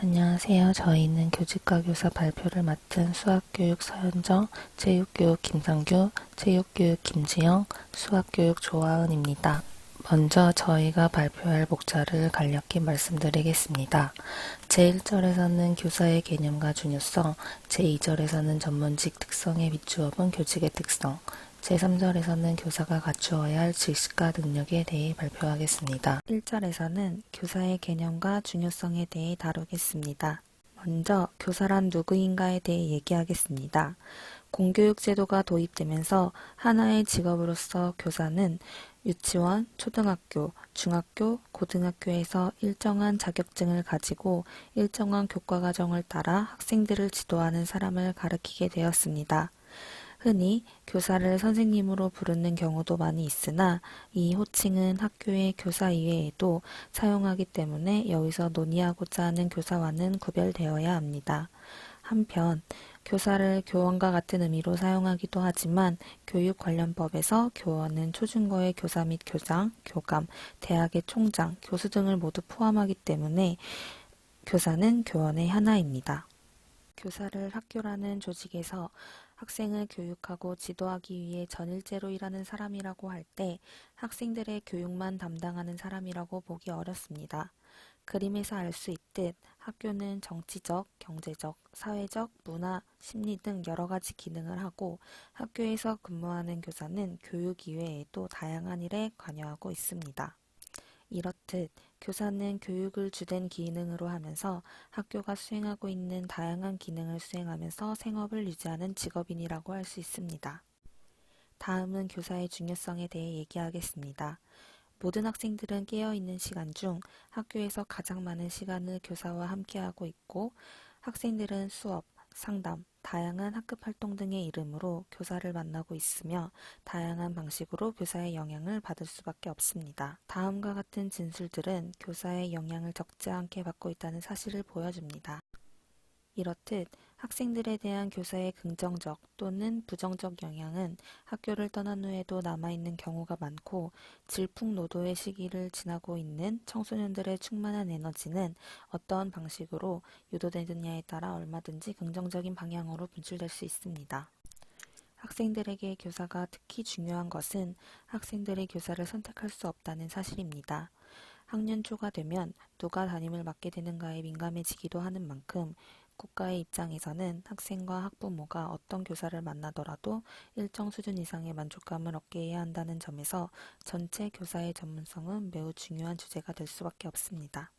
안녕하세요. 저희는 교직과 교사 발표를 맡은 수학교육 서현정, 체육교육 김성규, 체육교육 김지영, 수학교육 조아은입니다. 먼저 저희가 발표할 목차를 간략히 말씀드리겠습니다. 제1절에서는 교사의 개념과 중요성, 제2절에서는 전문직 특성에 비추어본 교직의 특성, 제3절에서는 교사가 갖추어야 할 지식과 능력에 대해 발표하겠습니다. 1절에서는 교사의 개념과 중요성에 대해 다루겠습니다. 먼저 교사란 누구인가에 대해 얘기하겠습니다. 공교육 제도가 도입되면서 하나의 직업으로서 교사는 유치원, 초등학교, 중학교, 고등학교에서 일정한 자격증을 가지고 일정한 교과과정을 따라 학생들을 지도하는 사람을 가리키게 되었습니다. 흔히 교사를 선생님으로 부르는 경우도 많이 있으나 이 호칭은 학교의 교사 이외에도 사용하기 때문에 여기서 논의하고자 하는 교사와는 구별되어야 합니다. 한편 교사를 교원과 같은 의미로 사용하기도 하지만 교육관련법에서 교원은 초중고의 교사 및 교장, 교감, 대학의 총장, 교수 등을 모두 포함하기 때문에 교사는 교원의 하나입니다. 교사를 학교라는 조직에서 학생을 교육하고 지도하기 위해 전일제로 일하는 사람이라고 할 때 학생들의 교육만 담당하는 사람이라고 보기 어렵습니다. 그림에서 알 수 있듯 학교는 정치적, 경제적, 사회적, 문화, 심리 등 여러 가지 기능을 하고 학교에서 근무하는 교사는 교육 이외에도 다양한 일에 관여하고 있습니다. 이렇듯 교사는 교육을 주된 기능으로 하면서 학교가 수행하고 있는 다양한 기능을 수행하면서 생업을 유지하는 직업인이라고 할 수 있습니다. 다음은 교사의 중요성에 대해 얘기하겠습니다. 모든 학생들은 깨어있는 시간 중 학교에서 가장 많은 시간을 교사와 함께하고 있고 학생들은 수업, 상담, 다양한 학급 활동 등의 이름으로 교사를 만나고 있으며 다양한 방식으로 교사의 영향을 받을 수밖에 없습니다. 다음과 같은 진술들은 교사의 영향을 적지 않게 받고 있다는 사실을 보여줍니다. 이렇듯 학생들에 대한 교사의 긍정적 또는 부정적 영향은 학교를 떠난 후에도 남아있는 경우가 많고 질풍노도의 시기를 지나고 있는 청소년들의 충만한 에너지는 어떠한 방식으로 유도되느냐에 따라 얼마든지 긍정적인 방향으로 분출될 수 있습니다. 학생들에게 교사가 특히 중요한 것은 학생들이 교사를 선택할 수 없다는 사실입니다. 학년 초가 되면 누가 담임을 맡게 되는가에 민감해지기도 하는 만큼 국가의 입장에서는 학생과 학부모가 어떤 교사를 만나더라도 일정 수준 이상의 만족감을 얻게 해야 한다는 점에서 전체 교사의 전문성은 매우 중요한 주제가 될 수밖에 없습니다.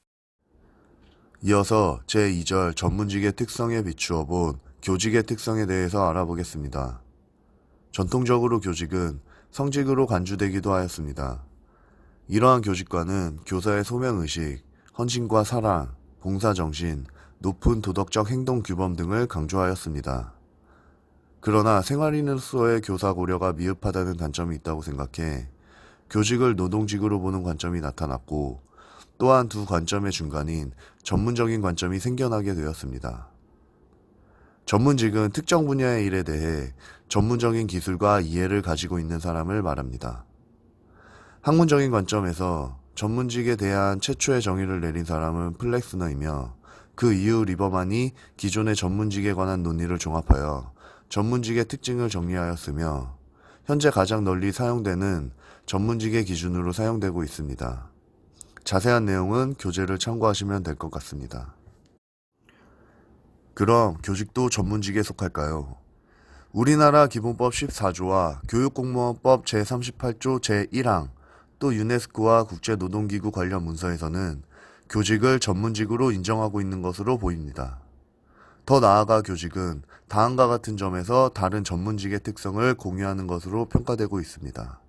이어서 제2절 전문직의 특성에 비추어 본 교직의 특성에 대해서 알아보겠습니다. 전통적으로 교직은 성직으로 간주되기도 하였습니다. 이러한 교직과는 교사의 소명의식, 헌신과 사랑, 봉사정신, 높은 도덕적 행동 규범 등을 강조하였습니다. 그러나 생활인으로서의 교사 고려가 미흡하다는 단점이 있다고 생각해 교직을 노동직으로 보는 관점이 나타났고 또한 두 관점의 중간인 전문적인 관점이 생겨나게 되었습니다. 전문직은 특정 분야의 일에 대해 전문적인 기술과 이해를 가지고 있는 사람을 말합니다. 학문적인 관점에서 전문직에 대한 최초의 정의를 내린 사람은 플렉스너이며 그 이후 리버만이 기존의 전문직에 관한 논의를 종합하여 전문직의 특징을 정리하였으며 현재 가장 널리 사용되는 전문직의 기준으로 사용되고 있습니다. 자세한 내용은 교재를 참고하시면 될 것 같습니다. 그럼 교직도 전문직에 속할까요? 우리나라 기본법 14조와 교육공무원법 제38조 제1항 또 유네스코와 국제노동기구 관련 문서에서는 교직을 전문직으로 인정하고 있는 것으로 보입니다. 더 나아가 교직은 다음과 같은 점에서 다른 전문직의 특성을 공유하는 것으로 평가되고 있습니다.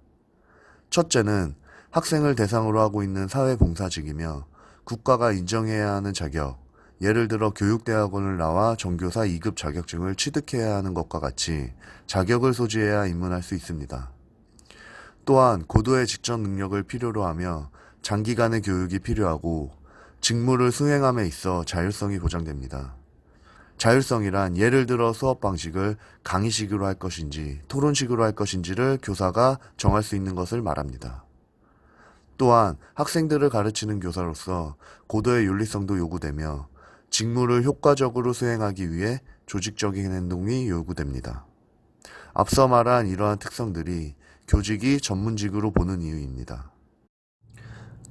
첫째는 학생을 대상으로 하고 있는 사회봉사직이며 국가가 인정해야 하는 자격, 예를 들어 교육대학원을 나와 전교사 2급 자격증을 취득해야 하는 것과 같이 자격을 소지해야 입문할 수 있습니다. 또한 고도의 직전 능력을 필요로 하며 장기간의 교육이 필요하고 직무를 수행함에 있어 자율성이 보장됩니다. 자율성이란 예를 들어 수업 방식을 강의식으로 할 것인지 토론식으로 할 것인지를 교사가 정할 수 있는 것을 말합니다. 또한 학생들을 가르치는 교사로서 고도의 윤리성도 요구되며 직무를 효과적으로 수행하기 위해 조직적인 행동이 요구됩니다. 앞서 말한 이러한 특성들이 교직이 전문직으로 보는 이유입니다.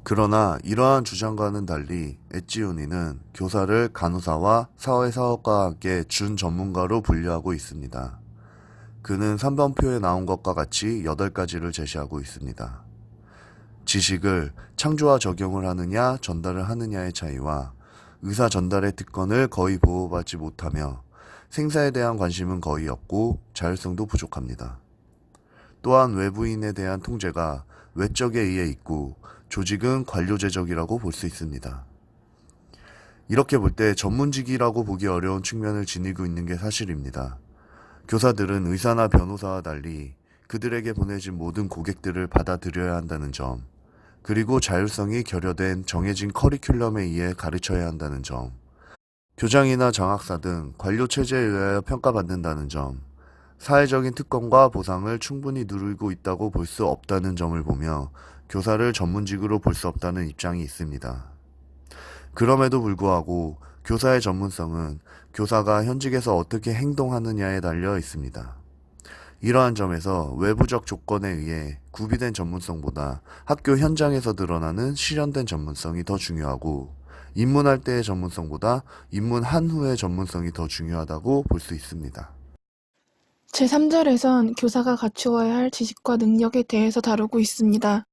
그러나 이러한 주장과는 달리 엣지온이는 교사를 간호사와 사회사업가와 함께 준전문가로 분류하고 있습니다. 그는 3번표에 나온 것과 같이 8가지를 제시하고 있습니다. 지식을 창조와 적용을 하느냐 전달을 하느냐의 차이와 의사 전달의 특권을 거의 보호받지 못하며 생사에 대한 관심은 거의 없고 자율성도 부족합니다. 또한 외부인에 대한 통제가 외적에 의해 있고 조직은 관료제적이라고 볼 수 있습니다. 이렇게 볼 때 전문직이라고 보기 어려운 측면을 지니고 있는 게 사실입니다. 교사들은 의사나 변호사와 달리 그들에게 보내진 모든 고객들을 받아들여야 한다는 점, 그리고 자율성이 결여된 정해진 커리큘럼에 의해 가르쳐야 한다는 점, 교장이나 장학사 등 관료체제에 의하여 평가받는다는 점, 사회적인 특권과 보상을 충분히 누리고 있다고 볼 수 없다는 점을 보며 교사를 전문직으로 볼 수 없다는 입장이 있습니다. 그럼에도 불구하고 교사의 전문성은 교사가 현직에서 어떻게 행동하느냐에 달려 있습니다. 이러한 점에서 외부적 조건에 의해 구비된 전문성보다 학교 현장에서 드러나는 실현된 전문성이 더 중요하고 입문할 때의 전문성보다 입문한 후의 전문성이 더 중요하다고 볼 수 있습니다. 제3절에선 교사가 갖추어야 할 지식과 능력에 대해서 다루고 있습니다.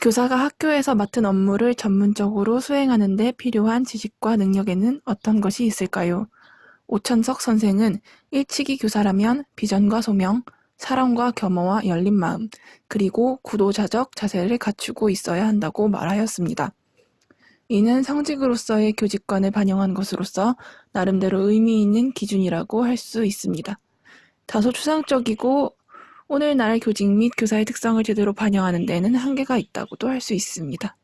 교사가 학교에서 맡은 업무를 전문적으로 수행하는 데 필요한 지식과 능력에는 어떤 것이 있을까요? 오천석 선생은 일치기 교사라면 비전과 소명, 사랑과 겸허와 열린 마음, 그리고 구도자적 자세를 갖추고 있어야 한다고 말하였습니다. 이는 성직으로서의 교직관을 반영한 것으로서 나름대로 의미 있는 기준이라고 할 수 있습니다. 다소 추상적이고 오늘날 교직 및 교사의 특성을 제대로 반영하는 데는 한계가 있다고도 할 수 있습니다.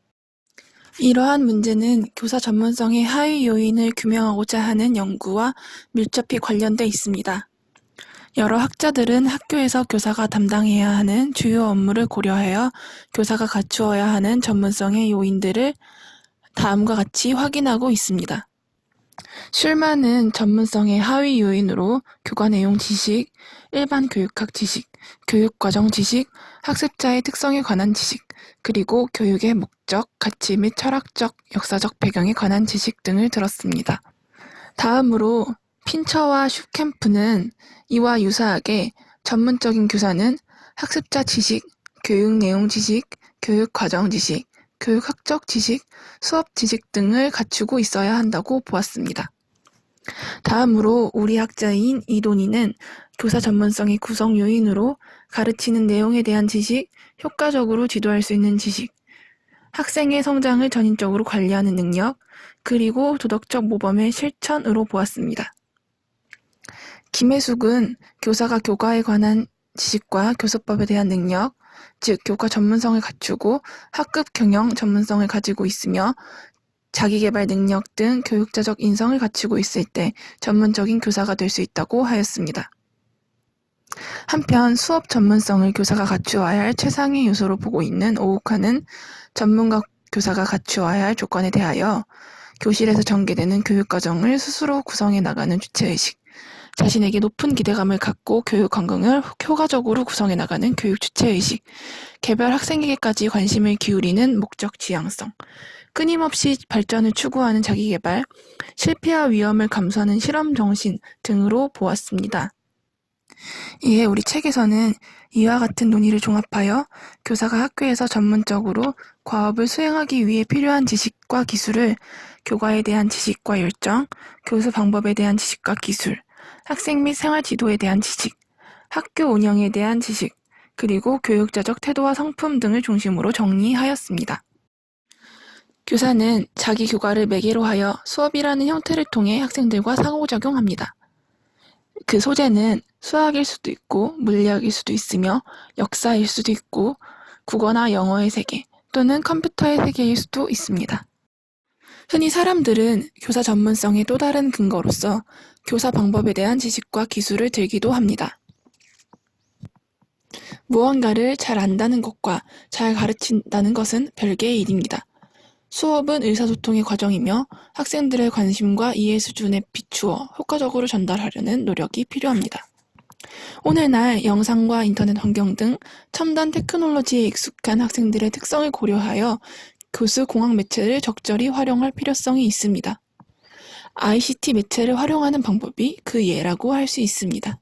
이러한 문제는 교사 전문성의 하위 요인을 규명하고자 하는 연구와 밀접히 관련돼 있습니다. 여러 학자들은 학교에서 교사가 담당해야 하는 주요 업무를 고려하여 교사가 갖추어야 하는 전문성의 요인들을 다음과 같이 확인하고 있습니다. 슐만은 전문성의 하위 요인으로 교과 내용 지식, 일반 교육학 지식, 교육과정 지식, 학습자의 특성에 관한 지식, 그리고 교육의 목적, 가치 및 철학적, 역사적 배경에 관한 지식 등을 들었습니다. 다음으로 핀처와 슈캠프는 이와 유사하게 전문적인 교사는 학습자 지식, 교육 내용 지식, 교육 과정 지식, 교육학적 지식, 수업 지식 등을 갖추고 있어야 한다고 보았습니다. 다음으로 우리 학자인 이돈이는 교사 전문성의 구성 요인으로 가르치는 내용에 대한 지식, 효과적으로 지도할 수 있는 지식, 학생의 성장을 전인적으로 관리하는 능력, 그리고 도덕적 모범의 실천으로 보았습니다. 김혜숙은 교사가 교과에 관한 지식과 교수법에 대한 능력, 즉 교과 전문성을 갖추고 학급 경영 전문성을 가지고 있으며 자기계발 능력 등 교육자적 인성을 갖추고 있을 때 전문적인 교사가 될 수 있다고 하였습니다. 한편 수업 전문성을 교사가 갖추어야 할 최상의 요소로 보고 있는 오우카는 전문가 교사가 갖추어야 할 조건에 대하여 교실에서 전개되는 교육과정을 스스로 구성해 나가는 주체의식, 자신에게 높은 기대감을 갖고 교육 환경을 효과적으로 구성해 나가는 교육 주체의식, 개별 학생에게까지 관심을 기울이는 목적 지향성, 끊임없이 발전을 추구하는 자기개발, 실패와 위험을 감수하는 실험 정신 등으로 보았습니다. 이에 우리 책에서는 이와 같은 논의를 종합하여 교사가 학교에서 전문적으로 과업을 수행하기 위해 필요한 지식과 기술을 교과에 대한 지식과 열정, 교수 방법에 대한 지식과 기술, 학생 및 생활 지도에 대한 지식, 학교 운영에 대한 지식, 그리고 교육자적 태도와 성품 등을 중심으로 정리하였습니다. 교사는 자기 교과를 매개로 하여 수업이라는 형태를 통해 학생들과 상호작용합니다. 그 소재는 수학일 수도 있고 물리학일 수도 있으며 역사일 수도 있고 국어나 영어의 세계 또는 컴퓨터의 세계일 수도 있습니다. 흔히 사람들은 교사 전문성의 또 다른 근거로서 교사 방법에 대한 지식과 기술을 들기도 합니다. 무언가를 잘 안다는 것과 잘 가르친다는 것은 별개의 일입니다. 수업은 의사소통의 과정이며 학생들의 관심과 이해 수준에 비추어 효과적으로 전달하려는 노력이 필요합니다. 오늘날 영상과 인터넷 환경 등 첨단 테크놀로지에 익숙한 학생들의 특성을 고려하여 교수 공학 매체를 적절히 활용할 필요성이 있습니다. ICT 매체를 활용하는 방법이 그 예라고 할 수 있습니다.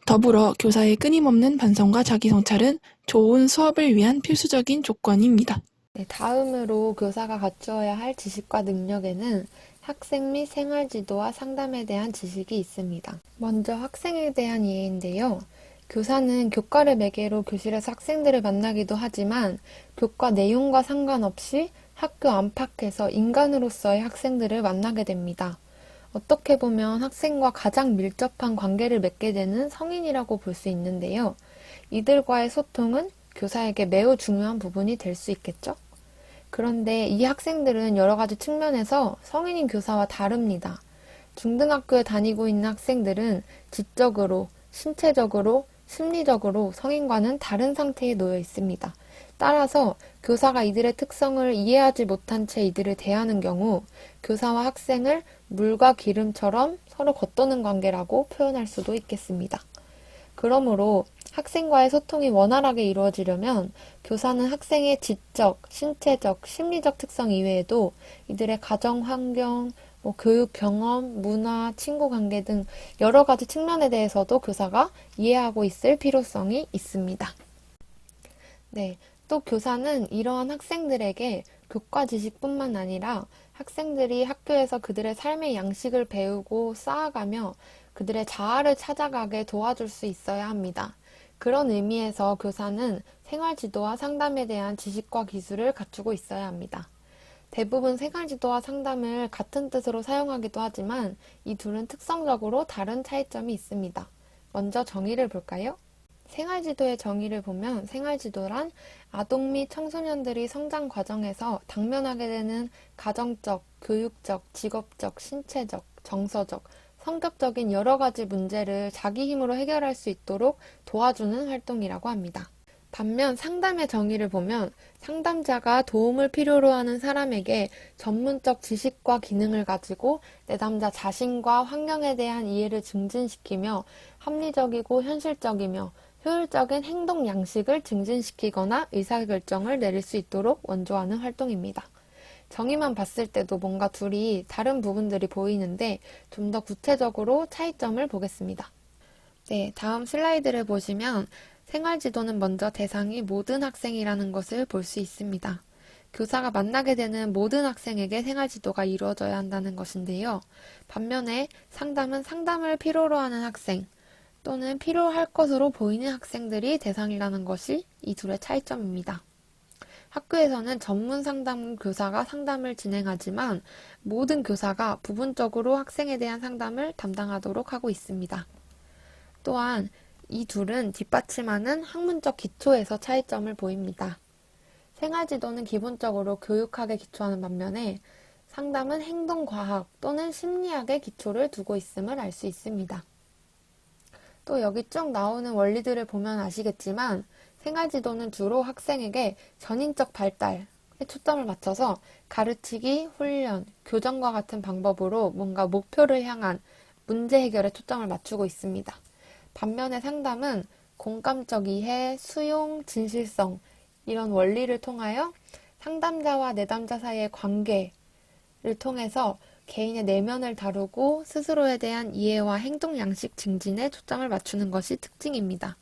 더불어 교사의 끊임없는 반성과 자기성찰은 좋은 수업을 위한 필수적인 조건입니다. 네, 다음으로 교사가 갖추어야 할 지식과 능력에는 학생 및 생활 지도와 상담에 대한 지식이 있습니다. 먼저 학생에 대한 이해인데요. 교사는 교과를 매개로 교실에서 학생들을 만나기도 하지만 교과 내용과 상관없이 학교 안팎에서 인간으로서의 학생들을 만나게 됩니다. 어떻게 보면 학생과 가장 밀접한 관계를 맺게 되는 성인이라고 볼 수 있는데요. 이들과의 소통은 교사에게 매우 중요한 부분이 될 수 있겠죠? 그런데 이 학생들은 여러 가지 측면에서 성인인 교사와 다릅니다. 중등학교에 다니고 있는 학생들은 지적으로, 신체적으로, 심리적으로 성인과는 다른 상태에 놓여 있습니다. 따라서 교사가 이들의 특성을 이해하지 못한 채 이들을 대하는 경우 교사와 학생을 물과 기름처럼 서로 겉도는 관계라고 표현할 수도 있겠습니다. 그러므로 학생과의 소통이 원활하게 이루어지려면 교사는 학생의 지적, 신체적, 심리적 특성 이외에도 이들의 가정 환경, 교육 경험, 문화, 친구 관계 등 여러 가지 측면에 대해서도 교사가 이해하고 있을 필요성이 있습니다. 네, 또 교사는 이러한 학생들에게 교과 지식뿐만 아니라 학생들이 학교에서 그들의 삶의 양식을 배우고 쌓아가며 그들의 자아를 찾아가게 도와줄 수 있어야 합니다. 그런 의미에서 교사는 생활지도와 상담에 대한 지식과 기술을 갖추고 있어야 합니다. 대부분 생활지도와 상담을 같은 뜻으로 사용하기도 하지만 이 둘은 특성적으로 다른 차이점이 있습니다. 먼저 정의를 볼까요? 생활지도의 정의를 보면 생활지도란 아동 및 청소년들이 성장 과정에서 당면하게 되는 가정적, 교육적, 직업적, 신체적, 정서적, 성격적인 여러 가지 문제를 자기 힘으로 해결할 수 있도록 도와주는 활동이라고 합니다. 반면 상담의 정의를 보면 상담자가 도움을 필요로 하는 사람에게 전문적 지식과 기능을 가지고 내담자 자신과 환경에 대한 이해를 증진시키며 합리적이고 현실적이며 효율적인 행동 양식을 증진시키거나 의사결정을 내릴 수 있도록 원조하는 활동입니다. 정의만 봤을 때도 뭔가 둘이 다른 부분들이 보이는데 좀 더 구체적으로 차이점을 보겠습니다. 네, 다음 슬라이드를 보시면 생활지도는 먼저 대상이 모든 학생이라는 것을 볼 수 있습니다. 교사가 만나게 되는 모든 학생에게 생활지도가 이루어져야 한다는 것인데요. 반면에 상담은 상담을 필요로 하는 학생 또는 필요할 것으로 보이는 학생들이 대상이라는 것이 이 둘의 차이점입니다. 학교에서는 전문 상담 교사가 상담을 진행하지만 모든 교사가 부분적으로 학생에 대한 상담을 담당하도록 하고 있습니다. 또한 이 둘은 뒷받침하는 학문적 기초에서 차이점을 보입니다. 생활지도는 기본적으로 교육학에 기초하는 반면에 상담은 행동과학 또는 심리학의 기초를 두고 있음을 알 수 있습니다. 또 여기 쭉 나오는 원리들을 보면 아시겠지만 생활지도는 주로 학생에게 전인적 발달에 초점을 맞춰서 가르치기, 훈련, 교정과 같은 방법으로 뭔가 목표를 향한 문제 해결에 초점을 맞추고 있습니다. 반면에 상담은 공감적 이해, 수용, 진실성 이런 원리를 통하여 상담자와 내담자 사이의 관계를 통해서 개인의 내면을 다루고 스스로에 대한 이해와 행동 양식 증진에 초점을 맞추는 것이 특징입니다.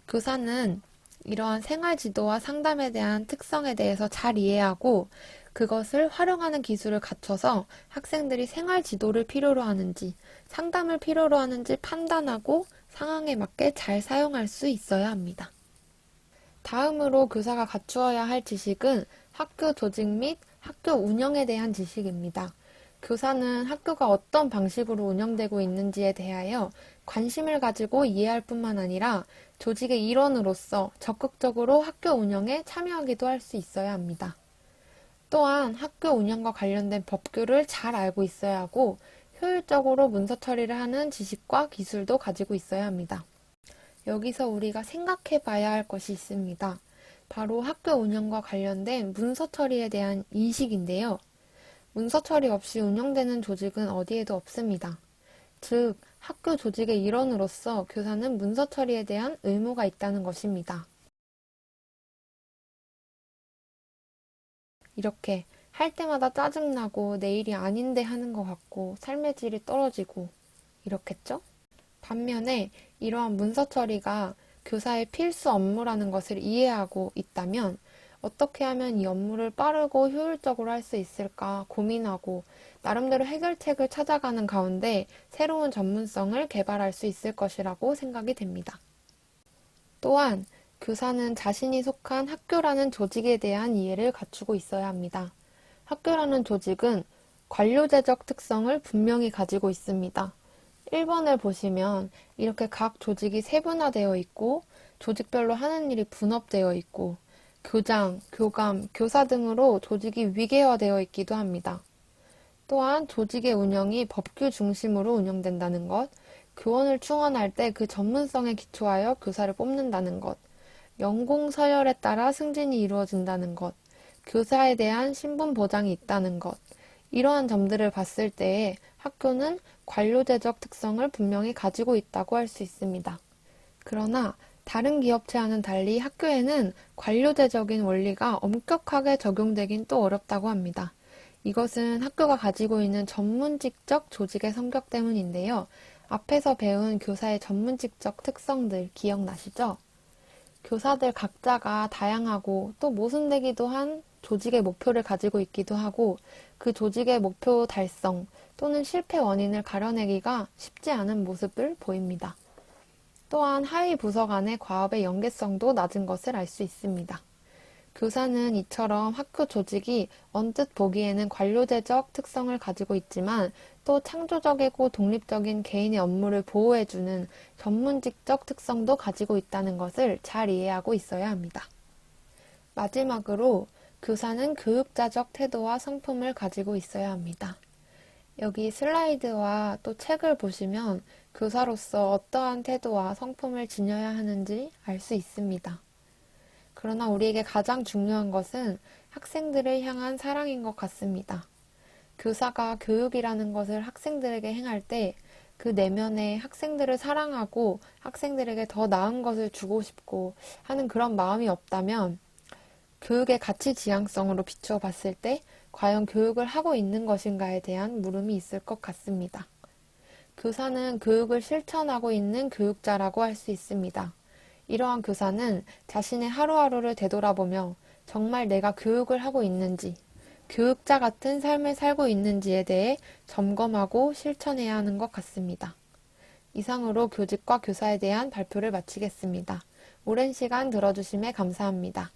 교사는 이러한 생활지도와 상담에 대한 특성에 대해서 잘 이해하고 그것을 활용하는 기술을 갖춰서 학생들이 생활지도를 필요로 하는지 상담을 필요로 하는지 판단하고 상황에 맞게 잘 사용할 수 있어야 합니다. 다음으로 교사가 갖추어야 할 지식은 학교 조직 및 학교 운영에 대한 지식입니다. 교사는 학교가 어떤 방식으로 운영되고 있는지에 대하여 관심을 가지고 이해할 뿐만 아니라 조직의 일원으로서 적극적으로 학교 운영에 참여하기도 할 수 있어야 합니다. 또한 학교 운영과 관련된 법규를 잘 알고 있어야 하고 효율적으로 문서 처리를 하는 지식과 기술도 가지고 있어야 합니다. 여기서 우리가 생각해 봐야 할 것이 있습니다. 바로 학교 운영과 관련된 문서 처리에 대한 인식인데요. 문서 처리 없이 운영되는 조직은 어디에도 없습니다. 즉, 학교 조직의 일원으로서 교사는 문서 처리에 대한 의무가 있다는 것입니다. 이렇게 할 때마다 짜증나고 내일이 아닌데 하는 것 같고 삶의 질이 떨어지고 이렇겠죠? 반면에 이러한 문서 처리가 교사의 필수 업무라는 것을 이해하고 있다면 어떻게 하면 이 업무를 빠르고 효율적으로 할 수 있을까 고민하고 나름대로 해결책을 찾아가는 가운데 새로운 전문성을 개발할 수 있을 것이라고 생각이 됩니다. 또한 교사는 자신이 속한 학교라는 조직에 대한 이해를 갖추고 있어야 합니다. 학교라는 조직은 관료제적 특성을 분명히 가지고 있습니다. 1번을 보시면 이렇게 각 조직이 세분화되어 있고 조직별로 하는 일이 분업되어 있고 교장, 교감, 교사 등으로 조직이 위계화되어 있기도 합니다. 또한 조직의 운영이 법규 중심으로 운영된다는 것, 교원을 충원할 때 그 전문성에 기초하여 교사를 뽑는다는 것, 연공 서열에 따라 승진이 이루어진다는 것, 교사에 대한 신분 보장이 있다는 것, 이러한 점들을 봤을 때에 학교는 관료제적 특성을 분명히 가지고 있다고 할 수 있습니다. 그러나 다른 기업체와는 달리 학교에는 관료제적인 원리가 엄격하게 적용되긴 또 어렵다고 합니다. 이것은 학교가 가지고 있는 전문직적 조직의 성격 때문인데요. 앞에서 배운 교사의 전문직적 특성들 기억나시죠? 교사들 각자가 다양하고 또 모순되기도 한 조직의 목표를 가지고 있기도 하고 그 조직의 목표 달성 또는 실패 원인을 가려내기가 쉽지 않은 모습을 보입니다. 또한 하위 부서 간의 과업의 연계성도 낮은 것을 알 수 있습니다. 교사는 이처럼 학교 조직이 언뜻 보기에는 관료제적 특성을 가지고 있지만 또 창조적이고 독립적인 개인의 업무를 보호해주는 전문직적 특성도 가지고 있다는 것을 잘 이해하고 있어야 합니다. 마지막으로 교사는 교육자적 태도와 성품을 가지고 있어야 합니다. 여기 슬라이드와 또 책을 보시면 교사로서 어떠한 태도와 성품을 지녀야 하는지 알 수 있습니다. 그러나 우리에게 가장 중요한 것은 학생들을 향한 사랑인 것 같습니다. 교사가 교육이라는 것을 학생들에게 행할 때 그 내면에 학생들을 사랑하고 학생들에게 더 나은 것을 주고 싶고 하는 그런 마음이 없다면 교육의 가치 지향성으로 비추어 봤을 때 과연 교육을 하고 있는 것인가에 대한 물음이 있을 것 같습니다. 교사는 교육을 실천하고 있는 교육자라고 할 수 있습니다. 이러한 교사는 자신의 하루하루를 되돌아보며 정말 내가 교육을 하고 있는지, 교육자 같은 삶을 살고 있는지에 대해 점검하고 실천해야 하는 것 같습니다. 이상으로 교직과 교사에 대한 발표를 마치겠습니다. 오랜 시간 들어주심에 감사합니다.